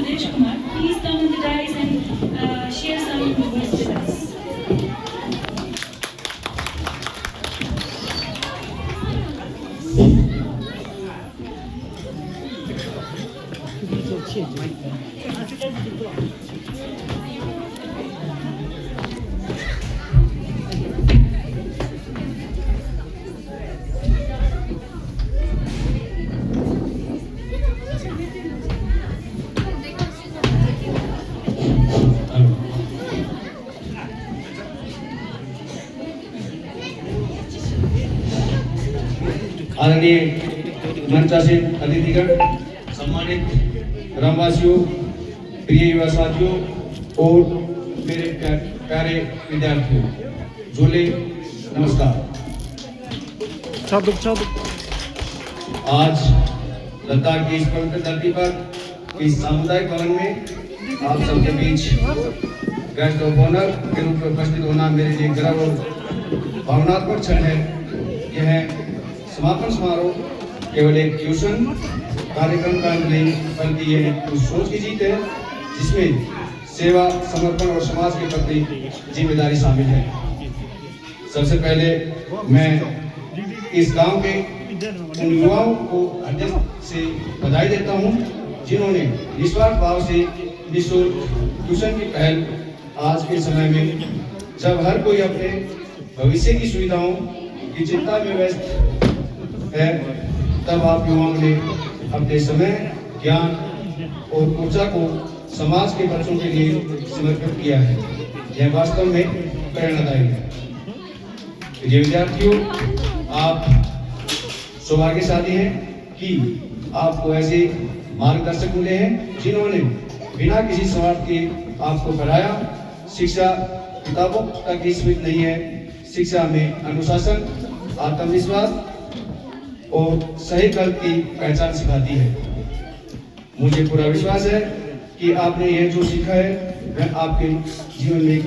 Dinesh Kumar. Please come on the dais and share some words with us. आदरणीय मंचासीन अतिथिगण, सम्मानित ग्रामवासियों, प्रिय युवा साथियों और मेरे प्यारे विद्यार्थियों, झूले नमस्कार। आज लद्दाख की इस पवित्र धरती पर इस सामुदायिक भवन में आप सबके बीच गेस्ट ऑफ ऑनर के रूप में उपस्थित होना मेरे लिए गर्व और भावनात्मक क्षण है। यह समापन समारोह केवल एक ट्यूशन कार्यक्रम का नहीं, बल्कि यह उस सोच की जीत है जिसमें सेवा, समर्पण और समाज के प्रति जिम्मेदारी शामिल है। सबसे पहले मैं इस गांव के उन युवाओं को हृदय से बधाई देता हूं जिन्होंने निस्वार्थ भाव से निःशुल्क ट्यूशन की पहल आज के समय में, जब हर कोई अपने भविष्य की सुविधाओं की चिंता में व्यस्त है, तब आप युवाओं ने अपने समय, ज्ञान और ऊर्जा को समाज के बच्चों के लिए समर्पित किया है। यह वास्तव में प्रेरणादायी है। ये विद्यार्थियों, आप सौभाग्यशाली हैं कि आपको ऐसे मार्गदर्शक मिले हैं जिन्होंने बिना किसी स्वार्थ के आपको पढ़ाया। शिक्षा किताबों तक ही सीमित नहीं है। शिक्षा में अनुशासन, आत्मविश्वास और सही कल्प की पहचान सिखाती है। मुझे पूरा विश्वास है कि आपने यह जो सीखा है वह आपके जीवन में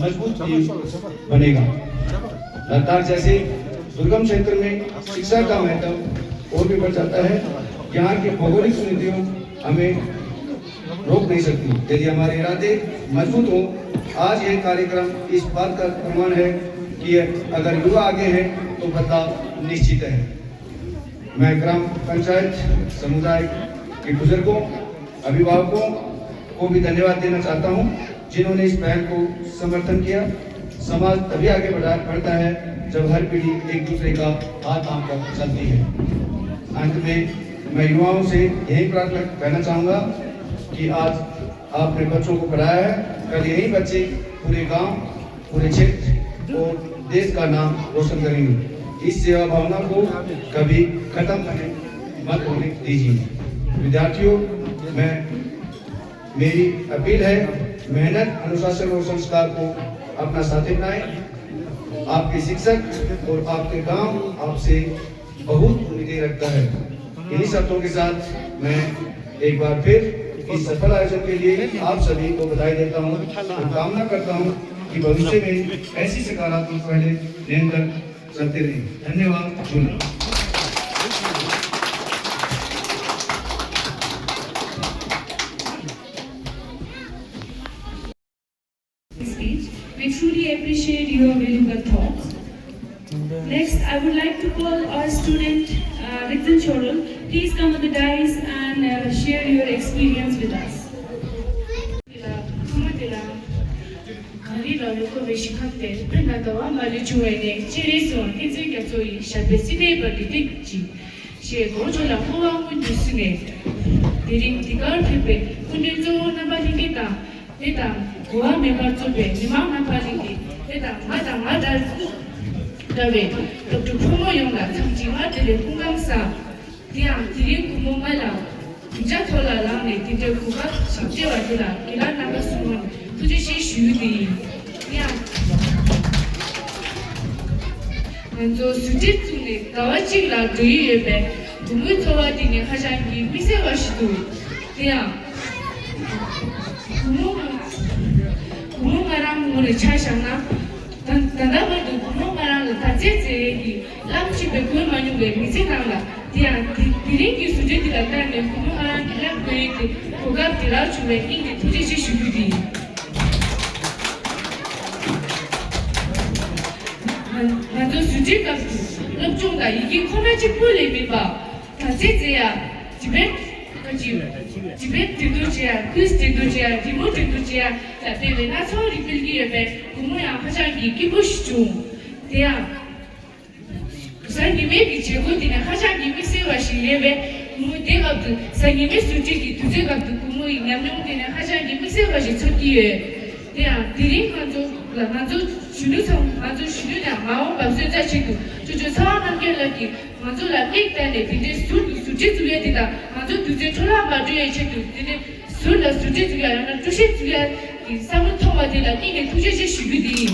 मजबूत बनेगा। लद्दाख जैसे दुर्गम क्षेत्र में शिक्षा का महत्व और भी बढ़ जाता है। यहाँ की भौगोलिक स्थितियों हमें रोक नहीं सकती यदि हमारे इरादे मजबूत हों। आज यह कार्यक्रम इस बात का प्रमाण है कि अगर युवा आगे हैं तो बदलाव निश्चित है। मैं ग्राम पंचायत समुदाय के बुजुर्गों, अभिभावकों को भी धन्यवाद देना चाहता हूं जिन्होंने इस पहल को समर्थन किया। समाज तभी आगे बढ़ता है जब हर पीढ़ी एक दूसरे का हाथ थाम कर चलती है। अंत में मैं युवाओं से यही प्रार्थना कहना चाहूँगा कि आज आपने बच्चों को पढ़ाया है, कल यही बच्चे पूरे गांव, पूरे क्षेत्र और देश का नाम रोशन करेंगे। इस सेवा भावना को कभी खत्म मत होने दीजिए। विद्यार्थियों, मेरी अपील है, मेहनत, अनुशासन और संस्कार को अपना साथी बनाएं। आपके शिक्षक और आपके गांव आपसे बहुत उम्मीदें रखता है। इन्हीं शब्दों के साथ मैं एक बार फिर इस सफल आयोजन के लिए आप सभी को बधाई देता हूं और कामना करता हूं कि भविष्य में ऐसी सकारात्मक पहले निरंतर चलते रहे। धन्यवाद। We truly appreciate your valuable thoughts. Next, I would like to call our student Ritzen Chorul. Please come on the dais and share your experience with us. Goa member to be Nimam Napaliki, Madam Madal David, Dr. Kumo Yonga, Tamjima, Telepungamsa, Diam, Tirin Kumomala, Jatola Lami, Tinter Kuba, Shaktiwatula, Kilan Nagasuman, Tujishi Shudi, Diam. And so Sudituni, Kawachila, do you be, Tumutoa Dini Hajangi, Misewashu, Diam. Kumungarang mune chashana, Tandabadu Kumungarang, Tajeti, Lamchi Bekun Manu, Mizinanga, Dian, Tirinki Sujeti Latan, Kumungarang, 고갑 들어 주에 인게 투지시 슈비디 만도 수지가 럽종가 이게 코나지 폴레비바 다제제야 집에 들도지야 크스 들도지야 리모트 들도지야 라베베 나서 리필기에베 구모야 하자기 기보시죠 대야 상기메기 제고디네 하자기 미세와시레베 무대가도 상기메 수지기 두제가도 구모이 냠냠디네 하자기 미세와시 쳤기에 대야 디링 만조 슈누성 만조 슈누냐 마오 밥세자치고 주주 사람한테라기 만조 라릭다네 디데 수지주에 디다 만조 두제 초라 마주에 체도 디데 술라 수지주에 아니라 주시주에 이 사물 통화디라 이게 두제시 슈비디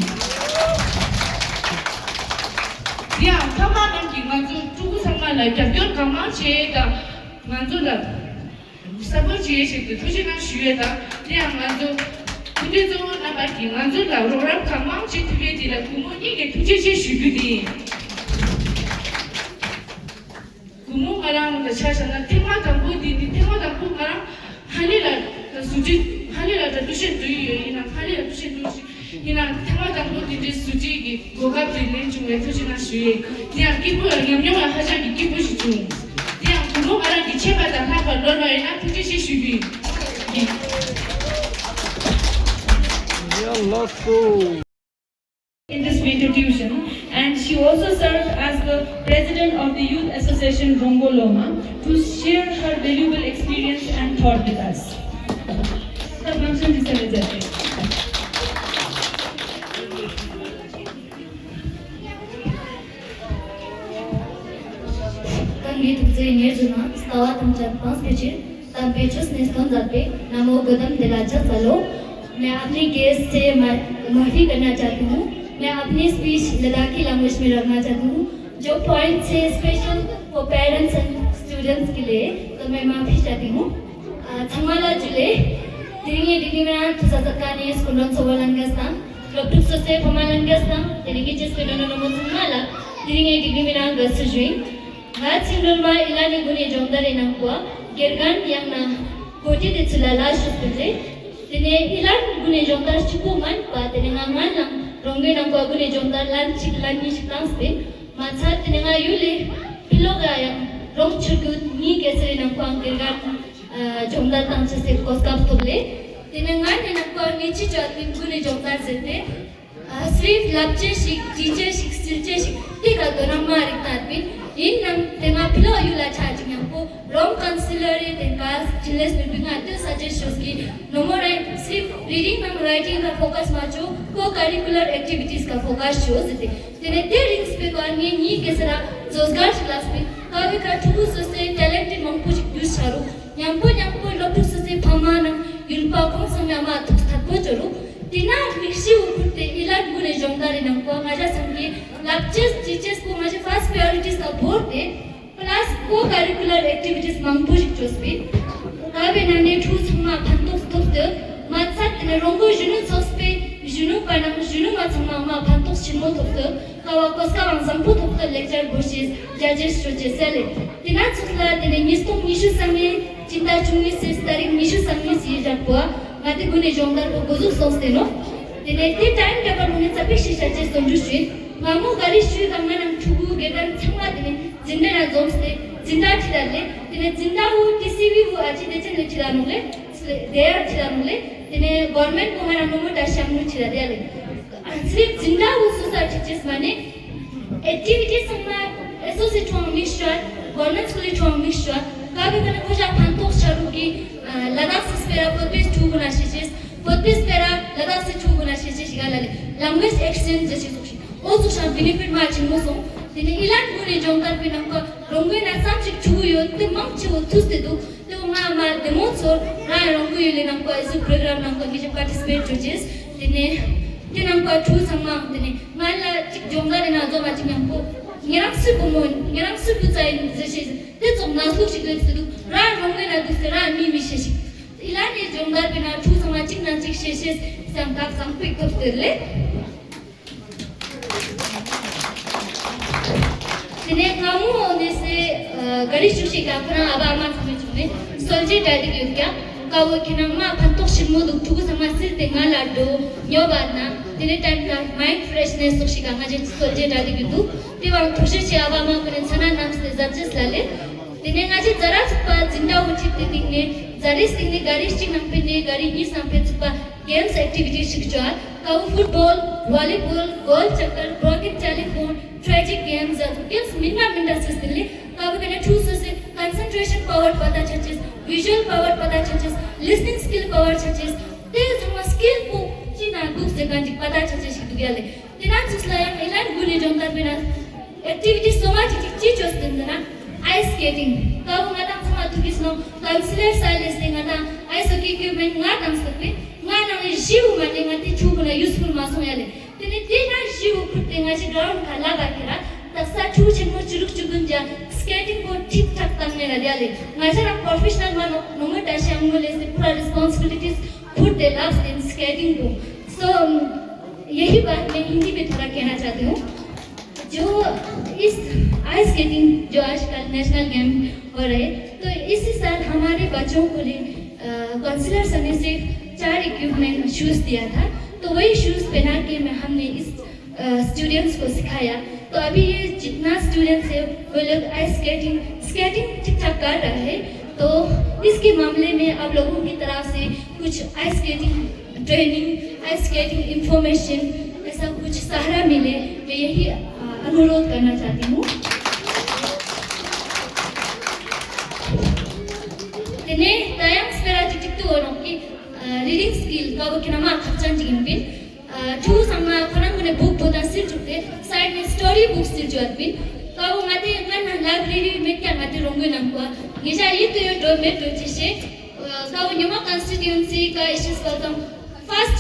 야 가만한 기 만조 주고 상만라 벽변 가만체다 만조라 사버지에 체도 두제나 슈에다 야 만조 근데 저 나밖에 만조 라우라 가만체 두게디라 구모 이게 두제시 슈비디 구모 말하는 거 차잖아 테마담보 디디 테마담보 말랑 한이라 수지 한이라 두시 두이 이나 한이라 두시 두시 이나 테마담보 디디 수지기 고가 빌린 중에 두시나 슈에 그냥 기부 영영을 하자기 기부시 중 그냥 구모 말하기 제바다 하고 너너이나 두제시 슈비 in this winter tuition, and she also served as the president of the Youth Association Rongo Loma to share her valuable experience and thought with us. The function is celebrated. मैं अपनी guest से माफी करना चाहती हूँ मैं अपनी speech Ladakhi language में रखना चाहती हूँ जो पॉइंट से special for parents and students के लिए तो मैं माफी चाहती हूँ थंगाला जुले दिरिंगे दिरिंगना तुसासकाने स्कूलन सोवलंगस्तान लोटुक सोसे फमालंगस्तान दिरिंगे जिसके दोनों नमो थंगाला दिरिंगे दिरिंगना गसजुई हाथ सिंडोलमा इलानी गुने जोंदरे नंगवा गिरगान यांगना कोटी दिचुलाला शुक्ले Tene ilan gune jondar cukuman pa tene ngangan lang rongge nang ko gune jondar lan ciklan ni ciklan spe matsa tene nga yule piloga yang rong chukut ni kesere nang ko anggergan jondar tang se koskap toble tene ngan nang ko ni chicha gune jondar sete सिर्फ लपचे शिक जीचे शिक सिरचे शिक टिका तो नम्मा रिक्तात भी इन नम तेमा pillow युला चाचिंग हमको रोम कंसिलरी तेंका चिल्लेस बिल्डिंग आते सजेस्ट की नमोरे सिर्फ रीडिंग एंड राइटिंग का फोकस माचो को करिकुलर एक्टिविटीज का फोकस शोज थे तेने ते रिंग्स पे कोनी नी केसरा जोसगार क्लास पे कभी का ठुकु ससे टैलेंटेड मंगपु यूज चारो यंपो लोटु ससे फमाना युलपा को संगमा थपो चरो तिना मिक्सी उठते इलाज गुने जोंदारी नंको माझा संगे लक्चर्स टीचर्स को माझे फर्स्ट प्रायोरिटीज का भोर दे प्लस को करिकुलर एक्टिविटीज मंगपुज चोस्पी काबे नाने ठू छमा फंतोस तोफ्त मात्सात ने रोंगो जुनु सोस्पे जुनु पानम जुनु माछमा मा फंतोस छिमो तोफ्त कावा कोस्का वांसंपु तोफ्त लेक्चर बोशिस जजेस चोचेसले तिना चुकला तिने निस्तो मिशु संगे चिंता चुंगी सिस्तारिक मिशु संगे सिजपवा माते गुने जोंदार को गोजु सोस्ते नो तिने ते टाइम टेबल मुने सपे शिशाचे संजुशी मामू गारिश्री गमनम ठुगु गेदन छंगा तिने जिंदना जोमस्ते जिंदा छिदाले तिने जिंदा हु किसी भी वो आची देचे न छिदानुले देयर छिदानुले तिने गवर्नमेंट को हना नमो दाशामनु छिदाले सिर्फ जिंदा हु सोसाइटी चेस माने एक्टिविटी समा एसोसिएट टू मिक्सचर गवर्नमेंट स्कूल टू मिक्सचर काबे कने खोजा फांतो शरुकी लद्दाख से स्पेरा पॉडकास्ट टू गुना शेचेस पॉडकास्ट स्पेरा लद्दाख से टू गुना शेचेस गालाले लैंग्वेज एक्सचेंज जैसे सोची ओ सुशा बेनिफिट माचिन मोसो तिने इलान गुने जोंदार पे नंको रोंगे ना सामचिक टू यो ते मंगची वो तुस्ते दो ते मा मा डेमोसो रा रोंगे ले नंको इस प्रोग्राम नंको किजे पार्टिसिपेट जोजेस तिने ते नंको टू संगा तिने माला चिक जोंदार ना जो माचिन नंको Ngerangsu kumon, ngerangsu pucain zeshe, te zomna suci glepsedu, ra rongai na dusera mi misheshi. Ilani jomdar bina chu samachik nanchik sheshes samkak sampik topterle. Tine kamu onese garish chushi kapna aba aman samechune, so solje tadi gyukya kawo kinama phantok shimmo duktu sama sil tenga laddo nyobadna tine time la mind freshness so shika ngaje solje tadi gitu tiwang thushe chiawa ma kren sana nam se judges lale tine ngaje jara pa jinda uchi tingne jaris tingne gari sting nampene gari ni sampe pa games activities shikcha kawo football volleyball goal chakkar rocket telephone tragic games games minna sistille kawo kana choose se concentration power pata chachis visual power pata chachis listening skill power chachis there is a skill po china group se kanji pata chachis ki gale tina chisla elan gune jontar bena activities so much chi chostindana ice skating kawo ngata sama tukisno counselor silas ngata ice hockey equipment ngata amspe ngana ne jiu mane ngati chubuna useful maso yale tine tina jiu khutte ngaji ground khala bakira tasa chu chimo churuk chugunja skating board ठीक ठाक तंगने लगे आले ngajar am professional man nomo tashi angole se pura responsibilities खुद दे loves in skating को so यही बात मैं हिंदी में थोड़ा कहना चाहती हूँ जो इस आइस स्केटिंग जो आजकल नेशनल गेम हो रहे तो इसी साल हमारे बच्चों को लिए काउंसलर सर ने सिर्फ 4 इक्विपमेंट शूज दिया था तो वही शूज पहना के हमने इस स्टूडेंट्स को सिखाया तो अभी ये जितना स्टूडेंट्स है वो लोग आइस स्केटिंग ठीक ठाक कर रहे हैं तो इसके मामले में आप लोगों की तरफ से कुछ ice skating training ice skating information ऐसा कुछ सहारा मिले मैं यही अनुरोध करना चाहती हूँ तेने तयंग स्पेरा टिकटू और की रीडिंग स्किल का वो किनामा खर्चन जिगिंपिन two sama khana mune book boda sir chukte side में story books sir jo admin ka wo mate ngan library में क्या mate rongo namkwa ngeja yi to yo do me to chise ka wo nyama constituency ka issues kaltam first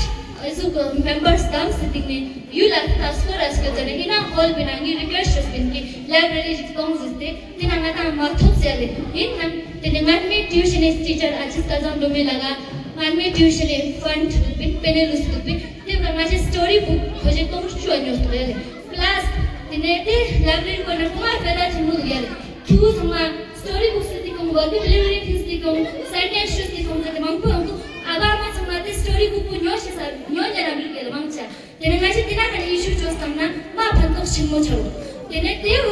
isu members dam sitting में you like task as ka jane ina hall binangi request bin ki library kong jiste tina ngata ma thop se ale in nan tene ngan me tuition teacher achis ka jam do me laga ngan me tuition fund bin penel us bin तेव्हा माझे story book खोजे कम sure होतो Yale class तिने ते library को ना कुमार पैदा छिनु याले तू समा स्टोरी बुक से तिकम वोकैबुलरी थिस तिकम सेंटेंसेस तिकम ते मंगपो हमको आबा मा समा ते स्टोरी बुक को न्योश सा न्यो जरा बिल के मंगचा तेने माझे तिना का इश्यू जोस्तमना मा फंतो छिमो छरो तेने तेव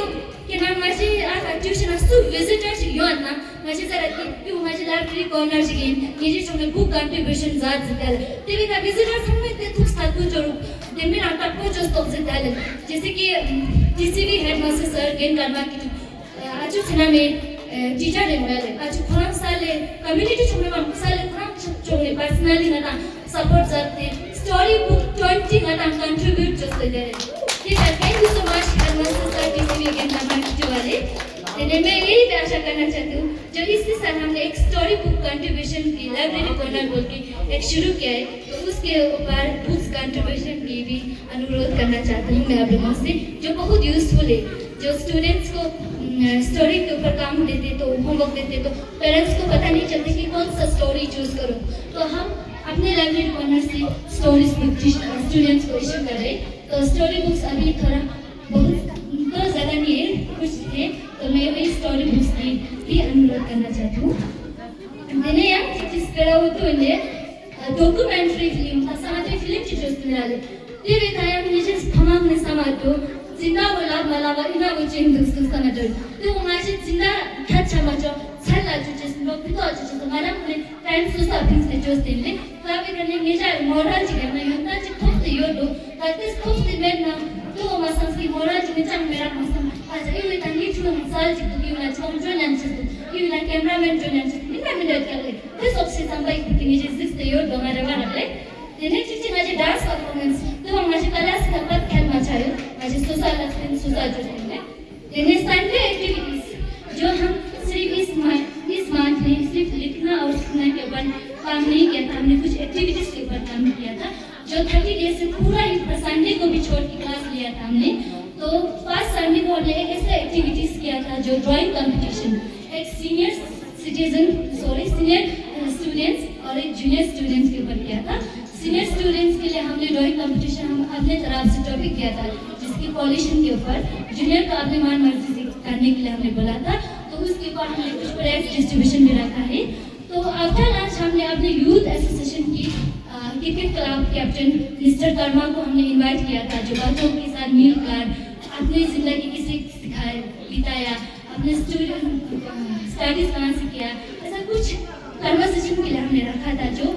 के ना माझे आ ट्यूशन असु विजिटर्स योना माझे जरा की माझे लाइब्रेरी कॉर्नर जिगेन ये जे छमे बुक कंट्रीब्यूशन जात जतल तेवी का विजिटर्स हम ते तुस्ताकू जोरू देमे नाटा को जो स्टॉप जतल जैसे कि टीसीवी हेडमास्टर सर गेन करवा की आज छना में टीचर दे वाले आज खुराम साले कम्युनिटी छमे हम साले खुराम छमे पर्सनली ना सपोर्ट करते स्टोरी बुक 20 ना कंट्रीब्यूट जस्ट दे ठीक है thank you so much headmaster sir TCV गेन करवा की वाले मैं यही भी आशा करना चाहती हूँ जब इसी साल हमने एक स्टोरी बुक कंट्रीब्यूशन की लाइब्रेरी कॉर्नर बोल के एक शुरू किया है तो उसके ऊपर बुक्स कंट्रीब्यूशन की भी अनुरोध करना चाहती हूँ मैं आप लोगों से जो बहुत यूजफुल है जो स्टूडेंट्स को स्टोरी के ऊपर काम देते तो होमवर्क देते तो पेरेंट्स को पता नहीं चलता कि कौन सा स्टोरी चूज करो तो हम अपने लाइब्रेरी कॉर्नर से स्टोरीज बुक स्टूडेंट्स को इशू कर रहे तो स्टोरी बुक्स अभी थोड़ा बहुत तो ज़्यादा नहीं है कुछ है तो मैं वही स्टोरी बुक्स की भी अनुरोध करना चाहती हूँ मैंने यहाँ जिस तरह वो तो इन्हें डॉक्यूमेंट्री फिल्म था समाज फिल्म चित्रों में डाले ये भी था यार मुझे हमारे ने समाज तो जिंदा बोला वाला इना वो चेंज दुष्ट का नजर तो हमारे जिंदा अच्छा मचो छल्ला जो जिस लोग भी तो अच्छा तो हमारा अपने टाइम सोचा फिल्म से जो स्टेल ने तो अभी करने निजा मॉडल जी करना योजना जी खूब से यो दो ताकि खूब से मैं ना तो हमारा संस्कृति मॉडल जी में चांग मेरा मौसम आज ये भी तंगी चुन मिसाल जी तो ये ना चांग जो नंचे तो ये ना कैमरामैन जो नंचे निका मिनट कर ले तो सबसे संभाई कुछ निजे जिस ते यो दो हमारे वाला ले तेने चीज़ माझे डांस परफॉर्मेंस तो हम माझे कला स्थापत खेल मचायो माझे सोशल एक्सपीरियंस सोशल जो है तेने संडे एक्टिविटीज जो हम सिर्फ इस मंथ में सिर्फ लिखना और सुनने के ऊपर काम नहीं किया था हमने कुछ एक्टिविटीज के ऊपर काम किया था जो 30 डेज से पूरा संडे को भी छोड़ के क्लास लिया था हमने तो फर्स्ट संडे को हमने एक ऐसा एक्टिविटीज किया था जो ड्राइंग कंपटीशन एक सीनियर स्टूडेंट्स और एक जूनियर स्टूडेंट्स के ऊपर किया था सीनियर स्टूडेंट्स के लिए हमने ड्राइंग कंपटीशन हम अपने तरफ से टॉपिक किया था जिसकी पॉल्यूशन के ऊपर जूनियर को अपने मान मर्जी से करने के लिए हमने बोला था तो उसके ऊपर हमने कुछ प्राइज डिस्ट्रीब्यूशन भी रखा है आफ्टर लंच हमने अपने यूथ एसोसिएशन की cricket club captain mister Karma को हमने इनवाइट किया था, जो बच्चों के साथ मिलकर अपनी जिंदगी किसे सिखाया बिताया, अपने स्टडीज कहाँ से किया, ऐसा कुछ कन्वर्सेशन के लिए हमने रखा था जो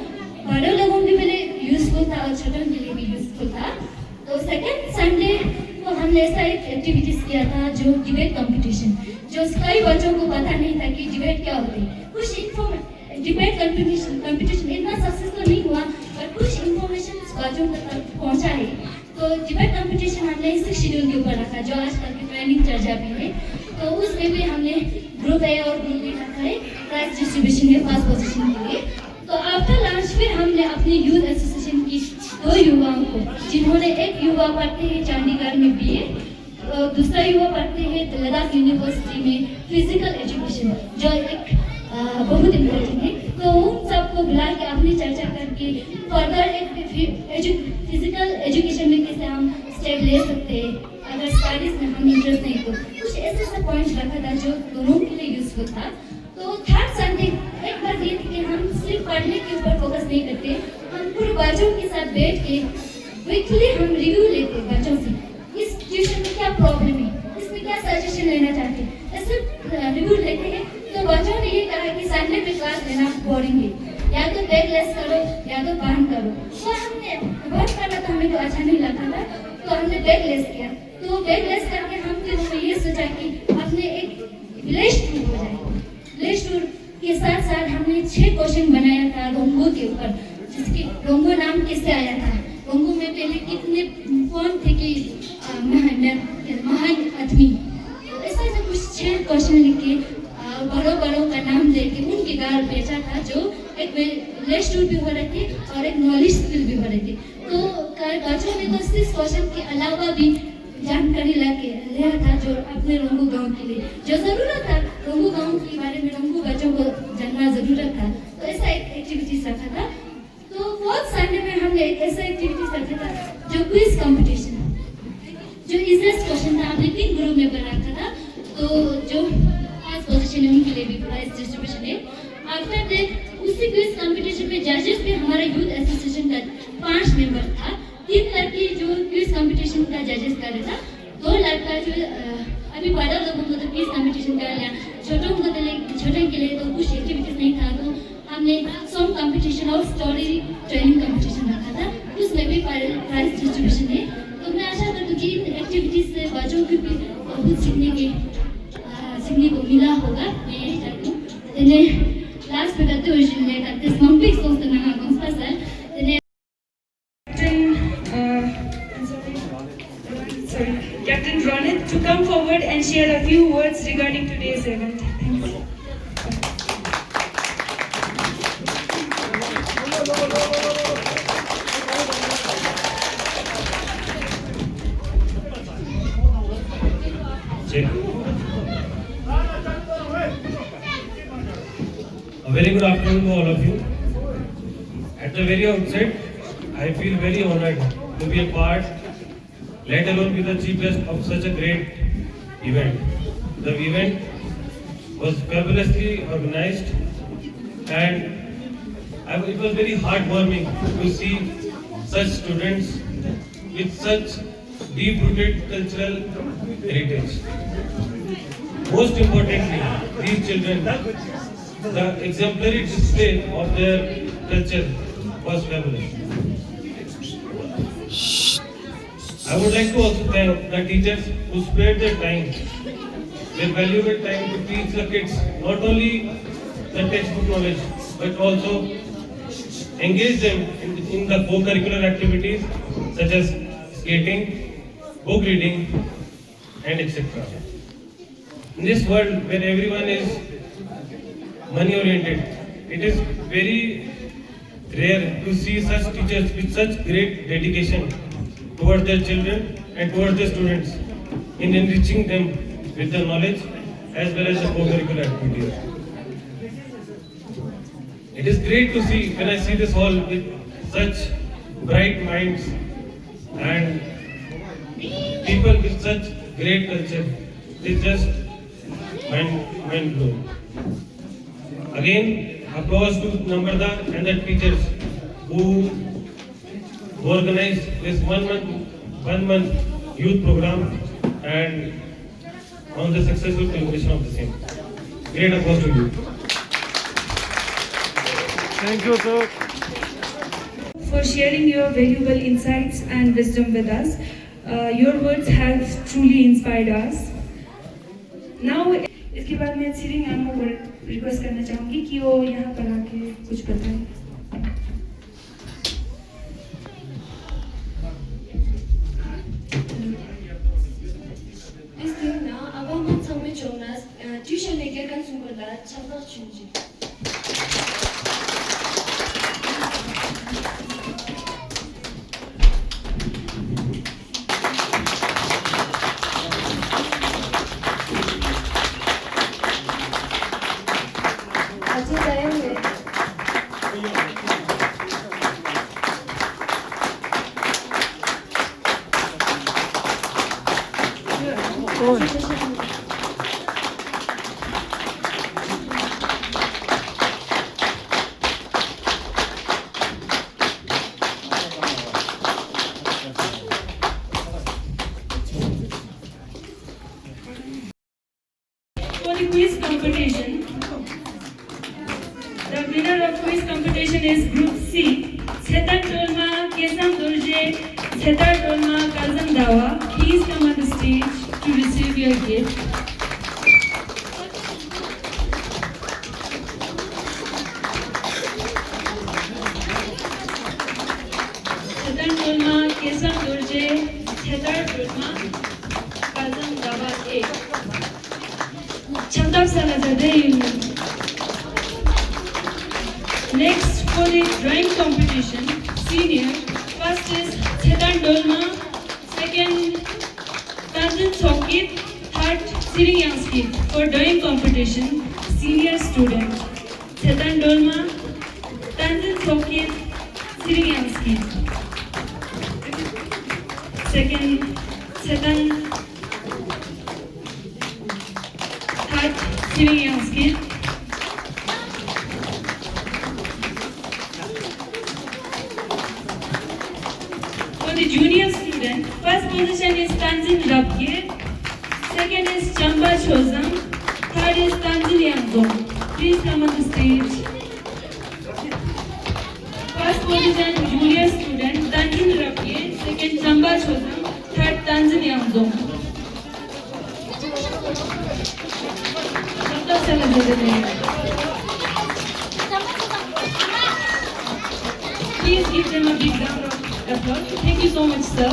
बड़े लोगों के लिए यूजफुल था और छोटों के लिए भी यूजफुल था। तो सेकेंड संडे को हमने ऐसा एक एक्टिविटीज किया था जो डिबेट कंपटीशन, जो कई बच्चों को पता नहीं था कि डिबेट क्या होती है। कुछ डिबेट कंपटीशन इतना सक्सेसफुल नहीं हुआ, पर कुछ इंफॉर्मेशन बच्चों तक पहुंचा है। तो डिबेट कंपटीशन हमने इसी शेड्यूल के ऊपर रखा जो आजकल की ट्रेंडिंग चर्चा भी है। तो उसमें भी हमने ग्रुप ए और ग्रुप बी रखा है प्राइज डिस्ट्रीब्यूशन में फर्स्ट पोजीशन के लिए। तो आफ्टर लंच फिर हमने अपनी यूथ एसोसिएशन की 2 युवाओं को, जिन्होंने एक युवा पढ़ते हैं चंडीगढ़ में BA, दूसरा युवा पढ़ते हैं लद्दाख यूनिवर्सिटी में फिजिकल एजुकेशन, जो एक बहुत इम्पोर्टेंट है। तो उन सबको बुला के अपनी चर्चा करके फर्दर एक फिजिकल एजुकेशन में कैसे हम स्टेप ले सकते हैं, अगर स्टडीज में हम इंटरेस्ट नहीं तो कुछ ऐसे पॉइंट्स रखा था जो दोनों के लिए यूजफुल था। तो थर्ड संडे एक बार ये थी कि हम सिर्फ पढ़ने के ऊपर फोकस नहीं करते, हम पूरे बच्चों के साथ बैठ के वीकली हम रिव्यू लेते बच्चों से, इस ट्यूशन में क्या प्रॉब्लम है, इसमें क्या सजेशन लेना चाहते हैं, ऐसे रिव्यू लेते हैं। तो बच्चों ने ये कहा कि संडे में क्लास लेना बोरिंग है, या तो बैकलेस करो या तो बंद करो। तो हमने बंद करना तो हमें तो अच्छा नहीं लगता था, तो हमने बैकलेस किया। तो बैकलेस करके हमने ये सोचा कि अपने एक विलेज टूर हो जाए। विलेज टूर के साथ साथ हमने 6 क्वेश्चन बनाया था रोंगो के ऊपर, जिसके रोंगो नाम कैसे आया था, रोंगो में पहले कितने कौन थे कि महान आदमी, ऐसा कुछ 6 क्वेश्चन लिख के बड़ों का नाम लेके उनके घर भेजा था, जो एक विलेज टूर भी हो रहे थे और एक नॉलेज स्किल भी हो रहे थे। तो बच्चों ने तो 6 क्वेश्चन के अलावा भी जानकारी लिया था जो अपने रोंगो गांव के लिए जो जरूरत था, रोंगो गांव के बारे में रोंगो बच्चों को जानना जरूरत था। तो ऐसा एक एक्टिविटीज रखा था। तो फोर्थ संडे में हमने एक ऐसा एक्टिविटीज रखा था जो क्विज कंपटीशन, जो इजीएस्ट क्वेश्चन था, हमने 3 ग्रुप में बना रखा था। तो जो फर्स्ट पोजीशन है उनके लिए भी प्राइज डिस्ट्रीब्यूशन है। आफ्टर दैट उसी क्विज कंपटीशन में जजेस में हमारा यूथ एसोसिएशन का 5 मेंबर था, 3 लड़की जो क्विज कंपटीशन का जजेस कर रहा था, 2 लड़का जो अभी बड़ा लोगों को तो क्विज कंपटीशन कर लिया, छोटों के लिए तो कुछ एक्टिविटीज नहीं था। तो हमने सॉन्ग कंपटीशन और स्टोरी ट्रेनिंग कंपटीशन रखा था, उसमें भी प्राइज डिस्ट्रीब्यूशन है। तो मैं आशा करती हूँ कि इन एक्टिविटीज से बच्चों को भी बहुत सीखने को मिला होगा। मैं यही चाहती हूँ। लास्ट में करते हुए करते स्मंपिक सोचते ना कौन सा sir Captain Ronit to come forward and share a few words regarding today's event. Thanks. A very good afternoon to all of you. At the very outset, I feel very honored to be a part, let alone be the chief guest of such a great event. The event was fabulously organized, and it was very heartwarming to see such students with such deep-rooted cultural heritage. Most importantly, these children, the exemplary display of their culture was fabulous. I would like to also thank the teachers who spared their time, their valuable time to teach the kids not only the textbook knowledge but also engage them in the co-curricular activities such as skating, book reading and etc. In this world where everyone is money oriented, it is very rare to see such teachers with such great dedication towards their children and towards their students in enriching them with the knowledge as well as the co-curricular activities. It is great to see when I see this hall with such bright minds and people with such great culture. It is just mind blowing. Again, applause to Namrata and the teachers who organized this one month youth program and on the successful culmination of the same. Great applause to you. Thank you, sir. For sharing your valuable insights and wisdom with us. Your words have truly inspired us. Now, इसके बाद मैं सीरी ma'am को request करना चाहूँगी कि वो यहाँ पर आके कुछ बताएं. Destina, aber man sagt mit Jonas, du schon eine ganz gute Lehrerin, schau doch schon. For the quiz competition, the winner of quiz competition is Group C. Setar Dolma, Kesam Durje, Setar Dolma, Kazam Dawa. Please come on the stage to receive your gift. Setar Dolma, Kesam Durje, Setar Dolma, Kazam Dawa A. Chandab Salazade. Next for the drawing competition, senior, first is Chetan Dolma, second Tanzan Sokit, third Siri Yanskit. For drawing competition, senior student, Chetan Dolma, Tanzan Sokit, Siri Yanskit. Second, Chetan, third Siri Yanskit. The junior student, first position is Tanzin Rabgir, second is Chamba Chozam, third is Tanzin Yangzong. Please come on the stage. First position junior student Tanzin Rabgir, second Chamba Chozam, third Tanzin Yangzong. Please give them a big round of applause. Thank you so much, sir.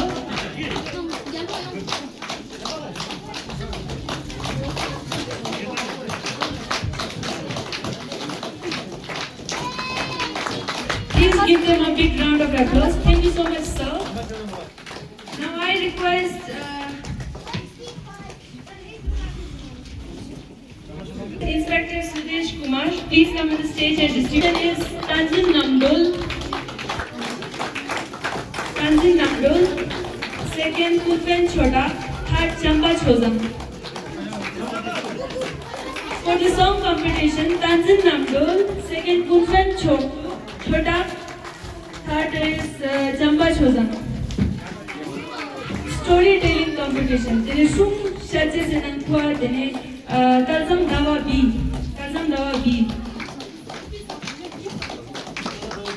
Please give them a big round of applause. Thank you so much, sir. Now I request Inspector Sudesh Kumar, please come on the stage and distribute. Is Tanzin Namdol. Tanzin Namdol, second Kulfen Chota, third Chamba Chozam. For the song competition, Tanzin Namdol, second Kulfen Chota, third is Chamba Chozam. Storytelling competition, there is Shum Shache Senankwa, then Kazam Dawa B. Kazam Dawa B.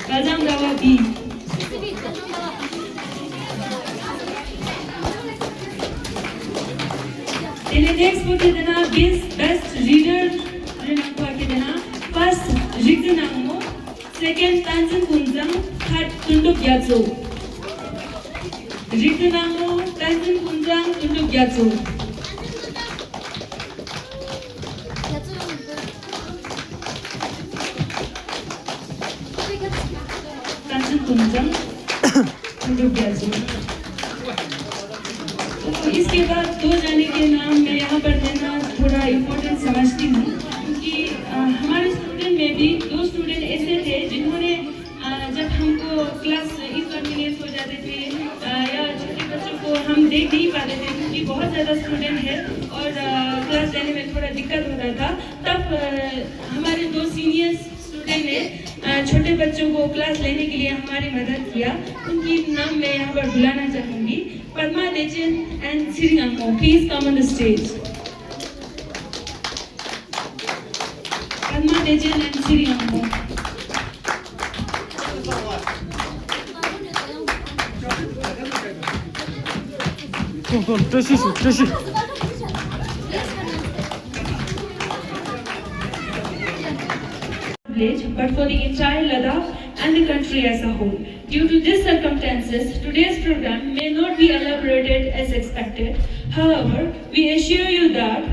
Kazam Dawa B. Next for the best reader first Rigdanamo, second Tanzan Kunzam, third Tunduk Yatso. Rigdanamo, Tanzan Kunzam, Tunduk Yatso. Tanzan Kunzam, Tunduk Yatso. इसके बाद दो जाने के नाम मैं यहाँ पर देना थोड़ा इम्पोर्टेंट समझती हूँ क्योंकि हमारे स्टूडेंट में भी दो स्टूडेंट ऐसे थे जिन्होंने जब हमको क्लास इनकन्वीनियंस हो जाते थे या छोटे बच्चों को हम देख नहीं पाते थे क्योंकि बहुत ज़्यादा स्टूडेंट है और क्लास देने में थोड़ा दिक्कत होता था, तब हमारे दो सीनियर डे ने छोटे बच्चों को क्लास लेने के लिए हमारी मदद किया, उनकी नाम मैं यहाँ पर बुलाना चाहूँगी। Padma Dechen and Shri Ammo, please come on the stage. Padma Dechen and Shri Ammo. But for the entire Ladakh and the country as a whole. Due to these circumstances, today's program may not be elaborated as expected. However, we assure you that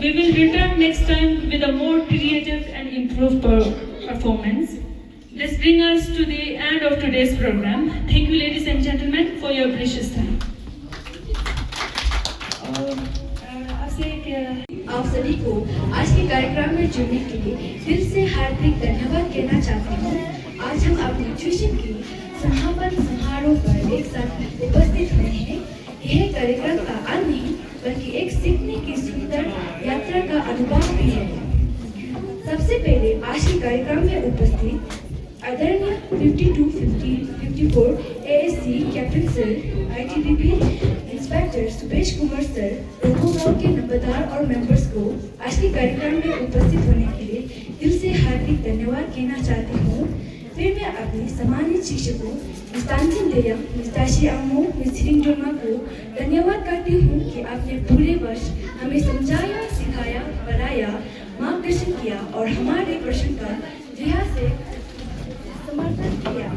we will return next time with a more creative and improved performance. This brings us to the end of today's program. Thank you, ladies and gentlemen, for your precious time. आप सभी को आज के कार्यक्रम में जुड़ने के लिए दिल से हार्दिक धन्यवाद कहना चाहती हूँ। आज हम अपने ट्यूशन की समापन समारोह पर एक साथ उपस्थित हुए हैं। यह कार्यक्रम का अंत नहीं बल्कि एक सीखने की सुंदर यात्रा का अनुभव भी है। सबसे पहले आज के कार्यक्रम में उपस्थित आदरणीय 5254 ASC captain sir, ITBP inspector Subesh Kumar sir, रोको गांव के नंबरदार और मेंबर्स को आज के कार्यक्रम में उपस्थित होने के लिए दिल से हार्दिक धन्यवाद कहना चाहती हूँ। फिर मैं अपने सम्मानित शिक्षकों मिस तानसिन देया, मिस ताशी अम्मो, मिस हिरिंग जोमा को धन्यवाद करती हूँ कि आपने पूरे वर्ष हमें समझाया, सिखाया, पढ़ाया, मार्गदर्शन किया और हमारे प्रश्न का लिहाज से समर्थन किया।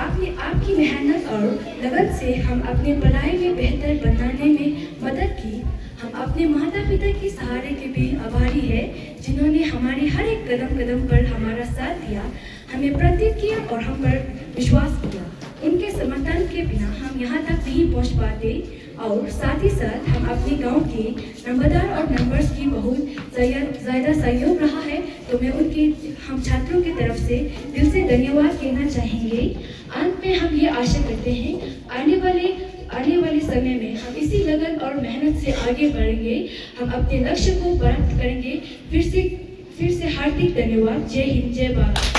आपने आपकी मेहनत और लगन से हम अपने पढ़ाई में बेहतर बनाने में मदद की। हम अपने माता पिता के सहारे के भी आभारी हैं, जिन्होंने हमारे हर एक कदम कदम पर हमारा साथ दिया, हमें प्रेरित किया और हम पर विश्वास किया। उनके समर्थन के बिना हम यहाँ तक नहीं पहुँच पाते और साथ ही साथ हम अपने गांव के नंबरदार और मेंबर्स की बहुत ज़्यादा सहयोग रहा है, तो मैं उनके हम छात्रों की तरफ से दिल से धन्यवाद कहना चाहेंगे। अंत में हम ये आशा करते हैं आने वाले समय में हम इसी लगन और मेहनत से आगे बढ़ेंगे, हम अपने लक्ष्य को प्राप्त करेंगे। फिर से हार्दिक धन्यवाद। जय हिंद, जय भारत।